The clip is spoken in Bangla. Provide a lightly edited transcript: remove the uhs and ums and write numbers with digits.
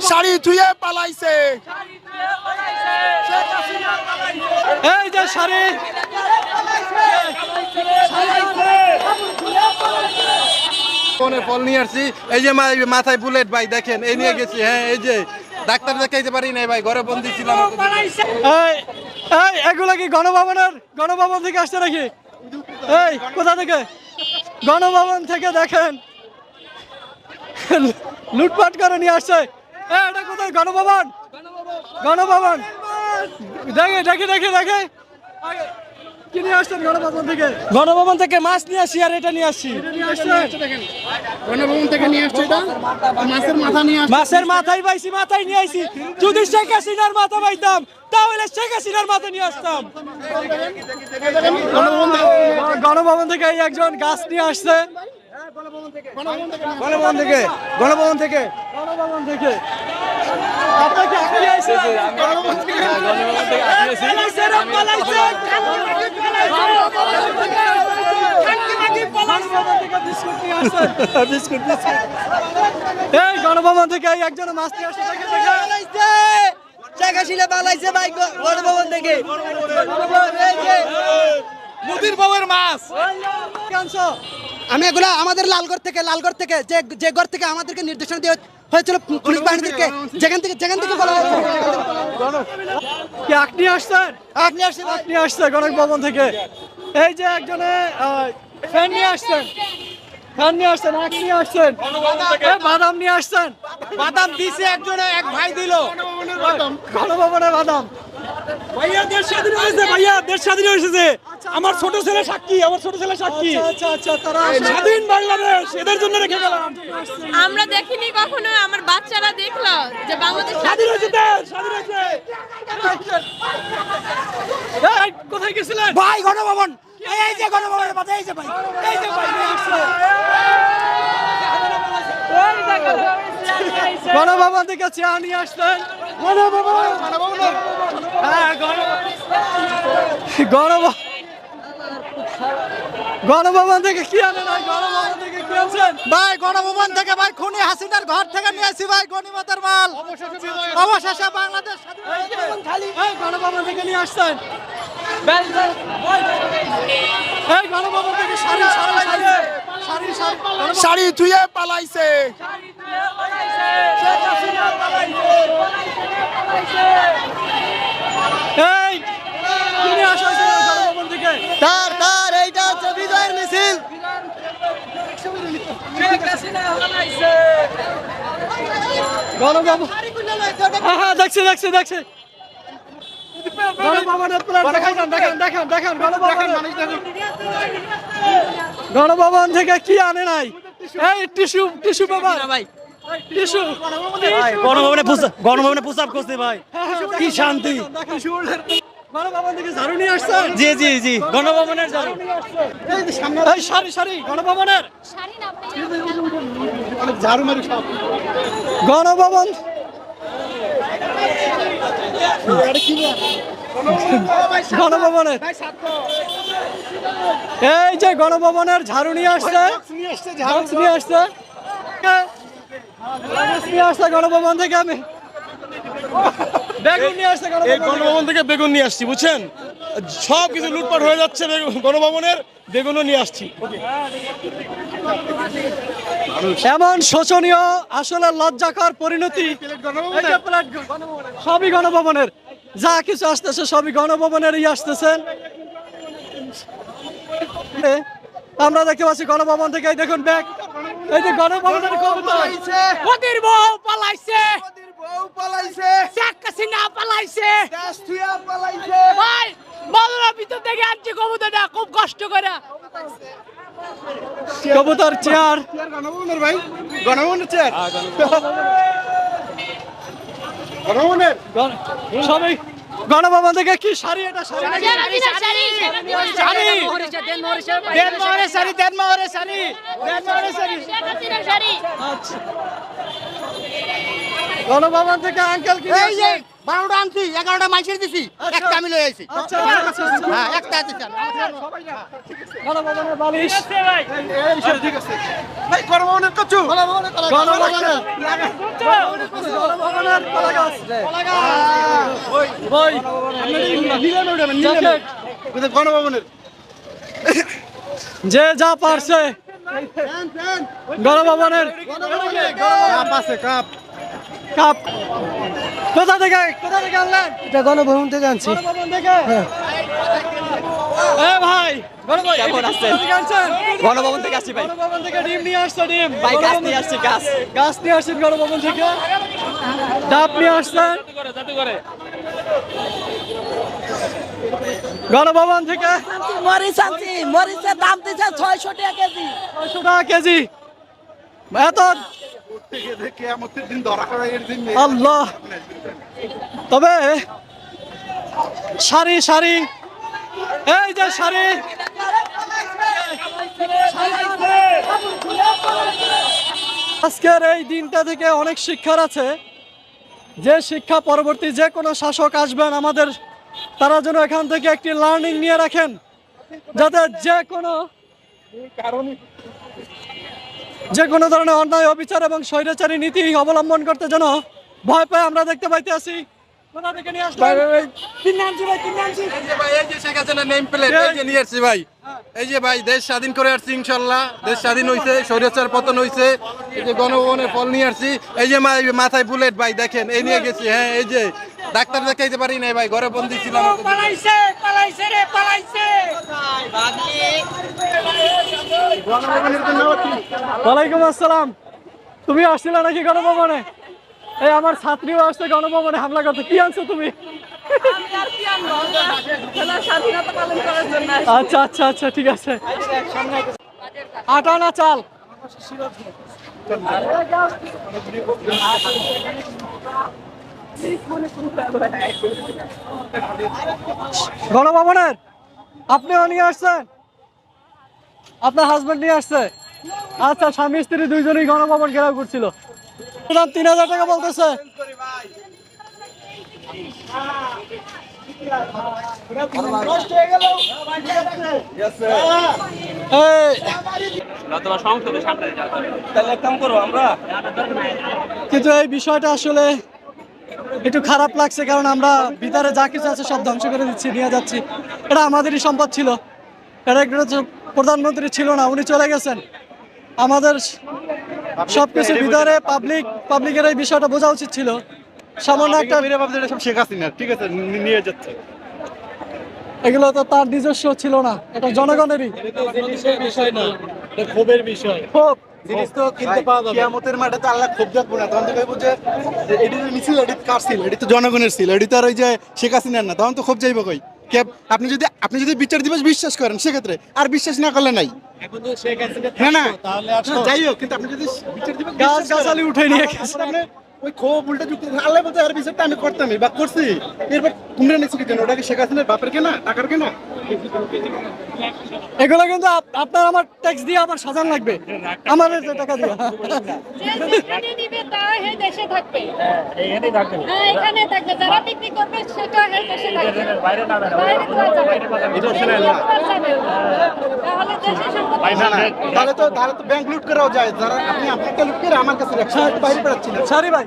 শাড়ি ধুয়ে পালাইছে। এই যে শাড়ি ফল নিয়ে আসছি। এই যে মাথায় বুলেট ভাই দেখেন, এই নিয়ে গেছি। হ্যাঁ, এই যে ডাক্তার দেখাইতে পারি নাই ভাই, ঘরে বন্দি ছিলাম। এগুলো কি গণভবন থেকে আসছে নাকি? এই কোথা থেকে? গণভবন থেকে দেখেন লুটপাট করে নিয়ে আসছে। এটা কোথায়? গণভবন দেখে দেখে দেখে দেখে কি নিয়ে আসছেন গণভবন থেকে? মাছ নিয়ে আসছি আর এটা নিয়ে আসছি। গণভবন থেকে নিয়ে আসছে এটা, মাছের মাথা নিয়ে আসছে। মাছের মাথায় পাইছি, মাথায় নিয়ে আইছি। যদি শেখ হাসিনার মাথা পাইতাম তাহলে শেখ হাসিনার মাথা নিয়ে আসতাম। গণভবন থেকে একজন গাছ নিয়ে আসছে। গণভবন থেকে আপনাকে আটকে আইছে। এই গণভবন থেকে একজন মাছ নিয়ে আসছে। শেখ হাসিনা পালাইছে ভাই গণভবন থেকে। নদীর বউয়ের মাছ। আমি এগুলা আমাদের লালগড় থেকে যে ঘর থেকে আমাদেরকে নির্দেশনা দেওয়া হয়েছিল পুলিশ বাহিনীদেরকে, যেখান থেকে বলা হয়েছে। কি আপনি আসছেন? আপনি আসছেন গণভবন থেকে। এই যে একজনে ফ্যান নিয়ে আসছেন, আখ নিয়ে আসছেন, বাদাম নিয়ে আসছেন। বাদাম দিছে একজনে, এক ভাই দিল। গণভবনের বাদাম। ভাইয়া দেশ স্বাধীন হয়েছে, ভাইয়া দেশ স্বাধীন হয়েছে। আমার ছোট ছেলে সাক্ষী, আচ্ছা তারা স্বাধীন বাংলাদেশ এদের জন্য রেখে গেলাম। আমরা দেখিনি কখনো, আমার বাচ্চারা দেখলো যে বাংলাদেশ স্বাধীন হয়েছে, দেশ স্বাধীন হয়েছে। কোথায় গেছিলেন ভাই গণভবন, এই যে গণভবনের মাথায়, এই যে ভাই গণভবন থেকে চা নিয়ে আসলেন। গণভবন থেকে কি আনেন? গণভবন থেকে কি আনছেন ভাই? গণভবন থেকে ভাই খুনি হাসিনার ঘর থেকে নিয়ে আসি ভাই গণিমতের মাল। অবশেষে বাংলাদেশ গণভবন থেকে নিয়ে আসছেন। এই গণভবন থেকে শাড়ি ধুয়ে পালাইছে। এই কি নিয়ে আসা হয়েছে গণভবন থেকে? তার এইটা হচ্ছে বিজয়ের মিছিল। গণভবন, হ্যাঁ দেখছি গণভবনের দেখেন গণভবন থেকে কি আনে নাই? এই টিস্যু পেপার ভাই, টিস্যু। গণভবনে প্রস্তাব করছে ভাই, কি শান্তি। গণভবন থেকে ঝাড়ু নিয়ে আসছেন? জি গণভবনের ঝাড়ু। এই সারি গণভবনের গণভবন। এই যে গণভবনের ঝাড়ু নিয়ে আসছে, গণভবন থেকে আমি বেগুন নিয়ে আসছে। গণভবন থেকে বেগুন নিয়ে আসছি, বুঝছেন? সব কিছু লুটপাট হয়ে যাচ্ছে গণভবনের, বেগুনও নিয়ে আসছি। এমন শোচনীয়, আসলে লজ্জাকর পরিণতি। সবই গণভবনের, যা কিছু আসতেছে সবই গণভবনেরই আসতেছেন। আমরা দেখতে পাচ্ছি গণভবন থেকে, দেখুন ব্যাগ। এই যে গণভবনের ওদের বউ পালাইছে, শেখ হাসিনা পালাইছে, ভাই বাংলার ভিতর থেকে আনছে কবুতরটা খুব কষ্ট করে। কবুতর চেয়ার, গণভবনের ভাই, গণভবনের চেয়ার, সবই গণভবন থেকে। কি শাড়ি? এটা শাড়ি। গণভবন থেকে আঙ্কেল কি এই যে 12টা আনছি 11টা মাইসের দিছি একটা আমি লই আইছি আচ্ছা আচ্ছা হ্যাঁ একটা দিছি গণভবনের বালিশ ঠিক আছে ভাই গণভবনের কচু গণভবনের কলা গাছ বই জ্যাকেট গণভবনের যে যা পারছে গণভবনের কাপ আছে কাপ কাপ কোথা থেকে আনলেন? এটা গণভবন থেকে আনছি গণভবন থেকে এ ভাই কেমন আছেন? কোথা থেকে আনছেন? গণভবন থেকে আসছি ভাই। গণভবন থেকে ডিম নিয়ে আসছে ডিম ভাই গাছ গণভবন- নিয়ে আসছি গাছ। গাছ নিয়ে আসছেন গণভবন থেকে ডাব নিয়ে আসছেন গণভবন থেকে মরিচ আনছি মরিচের দাম দিচ্ছে 600 টাকা কেজি 600 টাকা কেজি এত কিয়ামতের দিন ধরা খাওয়া এর দিন আল্লাহ তবে সারি সারি এই যে সারি আজকের এই দিনটা থেকে অনেক শিক্ষার আছে যে শিক্ষা পরবর্তী যে কোনো শাসক আসবেন আমাদের তারা যেন এখান থেকে একটি লার্নিং নিয়ে রাখেন যাতে যে কোনো ধরনের অন্যায় অবিচার এবং স্বৈরাচারী নীতি অবলম্বন করতে যেন ভয় পায় আমরা দেখতে পাইতে আছি কোথা থেকে নিয়ে আসলেন? ভাই এই যে শেখ হাসিনা নেম প্লেট এই যে নিয়ে আসছি ভাই এই যে ভাই দেশ স্বাধীন করে আসছি ইনশাল্লাহ দেশ স্বাধীন হইছে স্বৈরাচার পতন হইছে এই যে গণভবনের ফল নিয়ে আসছি এই যে মাথায় বুলেট ভাই দেখেন এই নিয়ে গেছি হ্যাঁ এই যে ডাক্তার দেখাইতে পারি নাই ভাই ঘরে বন্দি ছিলাম ওয়ালাইকুম আসসালাম তুমি আসছিলে নাকি গণভবনে এই আমার ছাত্রীও আসছে গণভবনে হামলা করতে কি আনছো তুমি আমি আর কি আনবো আমরা স্বাধীনতা পালন করার জন্য আসছি। আচ্ছা আচ্ছা আচ্ছা ঠিক আছে আটা না চাল গণভবনের আপনিও নিয়ে আসছেন আপনার হাজবেন্ড নিয়ে আসছে আচ্ছা স্বামী স্ত্রী দুইজনই গণভবন ঘেরাও করছিল 3000 টাকা বলতেছে এই কিন্তু এই বিষয়টা আসলে একটু খারাপ লাগছে কারণ আমরা ভিতরে যা কিছু আছে সব ধ্বংস করে দিচ্ছি নিয়ে যাচ্ছি এটা আমাদেরই সম্পদ ছিল এটা একটা প্রধানমন্ত্রী ছিল না উনি চলে গেছেন আমাদের সবকিছু ভিতরে পাবলিকের এই বিষয়টা বোঝা উচিত ছিল সামান্য একটা সব শেখ হাসিনা ঠিক আছে নিয়ে যাচ্ছে এগুলো তো তার নিজস্ব ছিল না এটা জনগণেরই বিষয় না এটা ক্ষোভের বিষয় খুব জিনিস তো কিনতে পাওয়া যাবে কিয়ামতের মাঠে তো আল্লাহ খুব দেখবো না তখন তো কইবো যে এডি তো মিছিল এডি কার ছিল এডি তো জনগণের ছিল এডি তো আর ওই যে শেখ হাসিনার না তখন তো খুব যাইবো কই কে আপনি যদি বিচার দিবস বিশ্বাস করেন সেক্ষেত্রে আর বিশ্বাস না করলে নাই এখন তো শেখ হাসিনা হ্যাঁ না তাহলে আর যাই হোক কিন্তু আপনি যদি বিচার দিবস গাছ গাছালি উঠে নিয়ে গেছে আপনি ওই ক্ষোভ উল্টা যুক্তি আল্লাহ বলতে আর বিচারটা আমি করতামই বা করছি এরপর তোমরা নিচ্ছি কি ওটা কি শেখ হাসিনার বাপের কেনা টাকার কেনা এগুলো কিন্তু আপনার আমার ট্যাক্স দিয়ে আবার সাজান লাগবে আমাদের যে টাকা দিয়ে যে যেখানে নিবে তা এই দেশে থাকবে হ্যাঁ এখানে থাকবে যারা বিক্রি করবে সেটা এই দেশে থাকবে বাইরে না বাইরে তো যাবে না। তাহলে দেশের সম্পদ তাহলে তো ব্যাংক লুট করাও যায় যারা আপনি আপনাকে লুট করে আমার কাছে রাখছেন বাইরে বেড়াচ্ছিলেন সারি ভাই